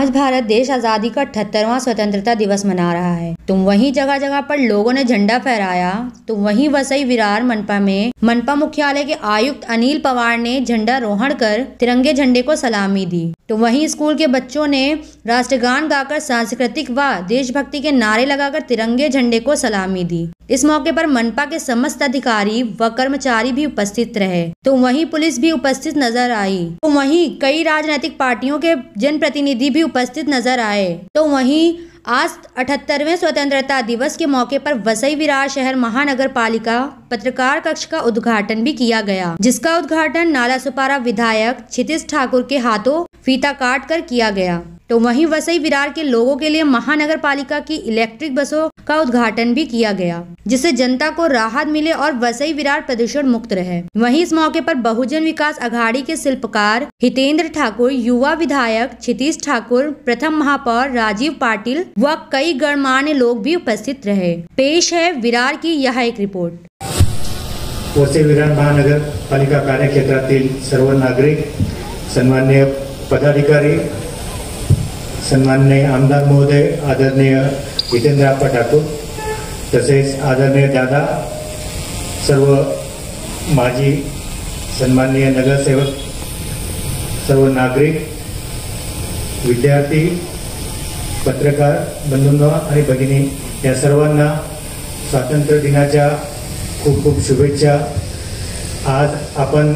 आज भारत देश आज़ादी का 78वां स्वतंत्रता दिवस मना रहा है। तो वहीं जगह जगह पर लोगों ने झंडा फहराया। तो वहीं वसई विरार मनपा में मनपा मुख्यालय के आयुक्त अनिल पवार ने झंडारोहण कर तिरंगे झंडे को सलामी दी। तो वहीं स्कूल के बच्चों ने राष्ट्रगान गाकर सांस्कृतिक व देशभक्ति के नारे लगाकर तिरंगे झंडे को सलामी दी। इस मौके पर मनपा के समस्त अधिकारी व कर्मचारी भी उपस्थित रहे। तो वहीं पुलिस भी उपस्थित नजर आई। तो वहीं कई राजनीतिक पार्टियों के जनप्रतिनिधि भी उपस्थित नजर आए। तो वहीं आज 78वें स्वतंत्रता दिवस के मौके पर वसई विरार शहर महानगर पालिका पत्रकार कक्ष का उद्घाटन भी किया गया, जिसका उद्घाटन नालासोपारा विधायक क्षितिज ठाकुर के हाथों फीता काट कर किया गया। तो वहीं वसई विरार के लोगों के लिए महानगर पालिका की इलेक्ट्रिक बसों का उद्घाटन भी किया गया, जिससे जनता को राहत मिले और वसई विरार प्रदूषण मुक्त रहे। वहीं इस मौके पर बहुजन विकास अघाड़ी के शिल्पकार हितेंद्र ठाकुर, युवा विधायक क्षितिज ठाकुर, प्रथम महापौर राजीव पाटिल व कई गणमान्य लोग भी उपस्थित रहे। पेश है विरार की यह एक रिपोर्ट। वसई विरार महानगर पालिका कार्यक्षेत्रातील सर्व नागरिक, सन्माननीय पदाधिकारी, सन्माननीय आमदार महोदय, आदरणीय हितेंद्र ठाकूर, तसेच आदरणीय दादा, सर्व माजी सन्माननीय नगरसेवक, सर्व नागरिक, विद्यार्थी, पत्रकार बंधूंनो आणि भगिनी, या सर्वांना स्वातंत्र्य दिनाच्या खूप खूप शुभेच्छा। आज आपण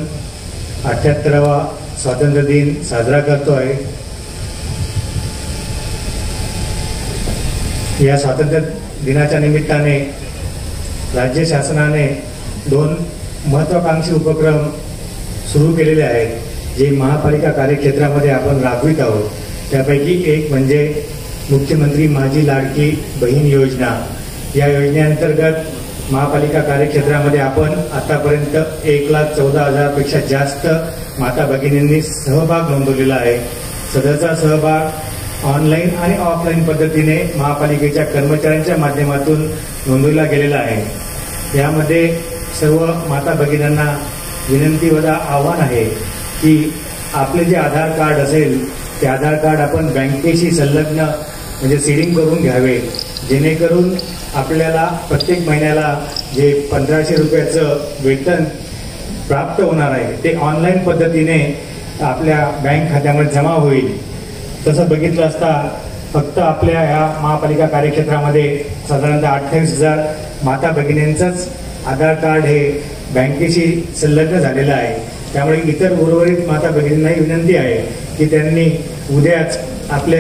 78वा स्वातंत्र्य दिन साजरा करतोय। या स्वातंत्र्य दिनाच्या निमित्ताने राज्य शासनाने 2 महत्त्वाकांक्षी उपक्रम सुरू केलेले आहेत, जे महापालिका कार्यक्षेत्रामध्ये आपण राबवित आहोत। त्यापैकी एक म्हणजे मुख्यमंत्री माझी लाडकी बहीण योजना। या योजनेअंतर्गत महापालिका कार्यक्षेत्रामध्ये आपण आतापर्यंत 1,14,000 पेक्षा जास्त माता भगिनींनी सहभाग नोंदवलेला आहे। सदरचा सहभाग ऑनलाईन आणि ऑफलाईन पद्धतीने महापालिकेच्या कर्मचाऱ्यांच्या माध्यमातून नोंदवला गेलेला आहे। यामध्ये सर्व माता भगिनींना विनंती व आव्हान आहे की आपले जे आधार कार्ड असेल ते आधार कार्ड आपण बँकेशी संलग्न म्हणजे सीडिंग करून घ्यावे, जेणेकरून आपल्याला प्रत्येक महिन्याला जे 1500 रुपयाचं वेतन प्राप्त होणार आहे ते ऑनलाईन पद्धतीने आपल्या बँक खात्यामध्ये जमा होईल। तसं बघितलं असता फक्त आपल्या या महापालिका कार्यक्षेत्रामध्ये साधारणतः 28,000 माता भगिनींचंच आधार कार्ड हे बँकेशी संलग्न झालेलं आहे। त्यामुळे इतर उर्वरित माता भगिनींनाही विनंती आहे की त्यांनी उद्याच आपले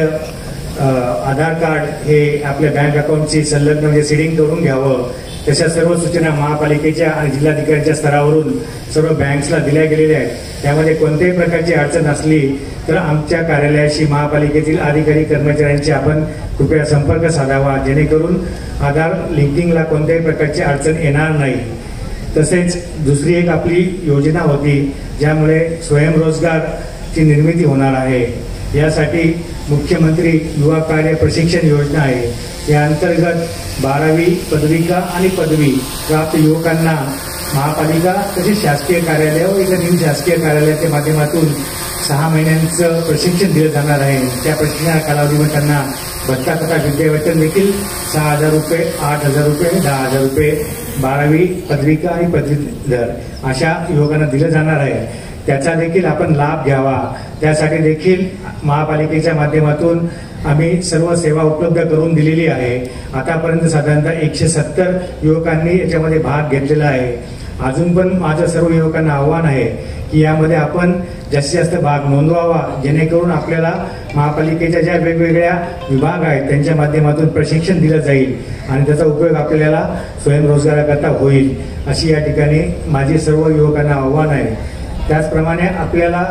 आधार कार्ड हे आपल्या बँक अकाउंटशी संलग्न म्हणजे सीडिंग करून घ्यावं। तशा सर्व सूचना महापालिकेच्या आणि जिल्हाधिकाऱ्यांच्या स्तरावरून सर्व बँक्सला दिल्या गेलेल्या आहेत। त्यामध्ये कोणत्याही प्रकारची अडचण असली तर आमच्या कार्यालयाशी महापालिकेतील अधिकारी कर्मचाऱ्यांची आपण कृपया संपर्क साधावा, जेणेकरून आधार लिंकिंगला कोणत्याही प्रकारची अडचण येणार नाही। तसेच दुसरी एक आपली योजना होती ज्यामुळे स्वयंरोजगारची निर्मिती होणार आहे। यासाठी मुख्यमंत्री युवा कार्य प्रशिक्षण योजना आहे। या अंतर्गत 12वी पदविका आणि पदवी प्राप्त युवकांना महापालिका तसेच शासकीय कार्यालय व इतर निमशासकीय कार्यालयाच्या माध्यमातून 6 महिन्यांचं प्रशिक्षण दिलं जाणार आहे। त्या प्रशिक्षणा कालावधीमध्ये त्यांना भत्ता तथा विद्यावेतन देखील 6,000 रुपये, 8,000 रुपये, 10,000 रुपये 12वी पदविका आणि पदवीधर अशा युवकांना दिलं जाणार आहे। त्याचा देखील आपण लाभ घ्यावा। त्यासाठी देखील महापालिकेच्या माध्यमातून आम्ही सर्व सेवा उपलब्ध करून दिलेली आहे। आतापर्यंत साधारणतः 170 युवकांनी याच्यामध्ये भाग घेतलेला आहे। अजून पण माझं सर्व युवकांना आव्हान आहे की यामध्ये आपण जास्तीत जास्त भाग नोंदवावा, जेणेकरून आपल्याला महापालिकेच्या ज्या वेगवेगळ्या विभाग आहेत त्यांच्या माध्यमातून प्रशिक्षण दिलं जाईल आणि त्याचा उपयोग आपल्याला स्वयंरोजगाराकरता होईल, अशी या ठिकाणी माझी सर्व युवकांना आव्हान आहे। त्याचप्रमाणे आपल्याला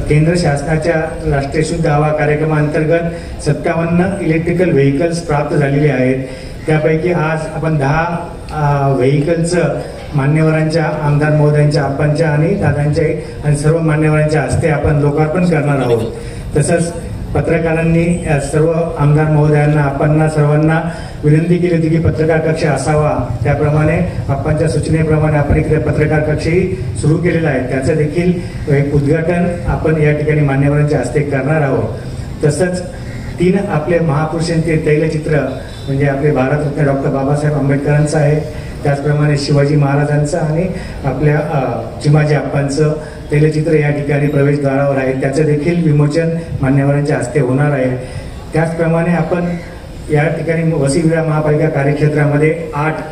केंद्र शासनाच्या राष्ट्रीय शुद्ध हवा कार्यक्रमाअंतर्गत 57 इलेक्ट्रिकल व्हेकल्स प्राप्त झालेले आहेत। त्यापैकी आज आपण 10 व्हेकल्सचं मान्यवरांच्या, आमदार महोदयांच्या, आप्पांच्या आणि दादांच्या आणि सर्व मान्यवरांच्या हस्ते आपण लोकार्पण करणार आहोत। तसंच पत्रकारांनी सर्व आमदार महोदयांना, आप्पांना सर्वांना विनंती केली होती की पत्रकार कक्ष असावा। त्याप्रमाणे आप्पांच्या सूचनेप्रमाणे आपण इकडे पत्रकार कक्षही सुरू केलेला आहे। त्याचं देखील एक उद्घाटन आपण या ठिकाणी मान्यवरांच्या हस्ते करणार आहोत। तसंच 3 आपले महापुरुषांचे तैलचित्र म्हणजे आपले भारतरत्न डॉक्टर बाबासाहेब आंबेडकरांचं आहे, त्याचप्रमाणे शिवाजी महाराजांचं आणि आपल्या चिमाजी आप्पांचं तैलचित्र या ठिकाणी प्रवेशद्वारावर आहे, त्याचं देखील विमोचन मान्यवरांच्या हस्ते होणार आहे। त्याचप्रमाणे आपण या ठिकाणी वसई विरार महापालिका कार्यक्षेत्रामध्ये 8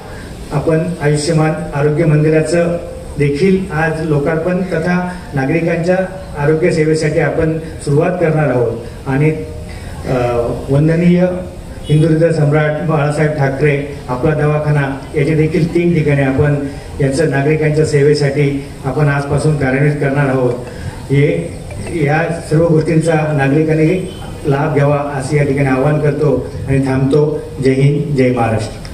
आपण आयुष्यमान आरोग्य मंदिराचं देखील आज लोकार्पण तथा नागरिकांच्या आरोग्य सेवेसाठी आपण सुरुवात करणार आहोत आणि वंदनीय हिंदुहृदय सम्राट बाळासाहेब ठाकरे आपला दवाखाना याचे देखील 3 ठिकाणी आपण याचं नागरिकांच्या सेवेसाठी आपण आजपासून कार्यान्वित करणार आहोत। या सर्व गोष्टींचा नागरिकांनी लाभ घ्यावा असे या ठिकाणी आवाहन करतो आणि थांबतो। जय हिंद, जय महाराष्ट्र।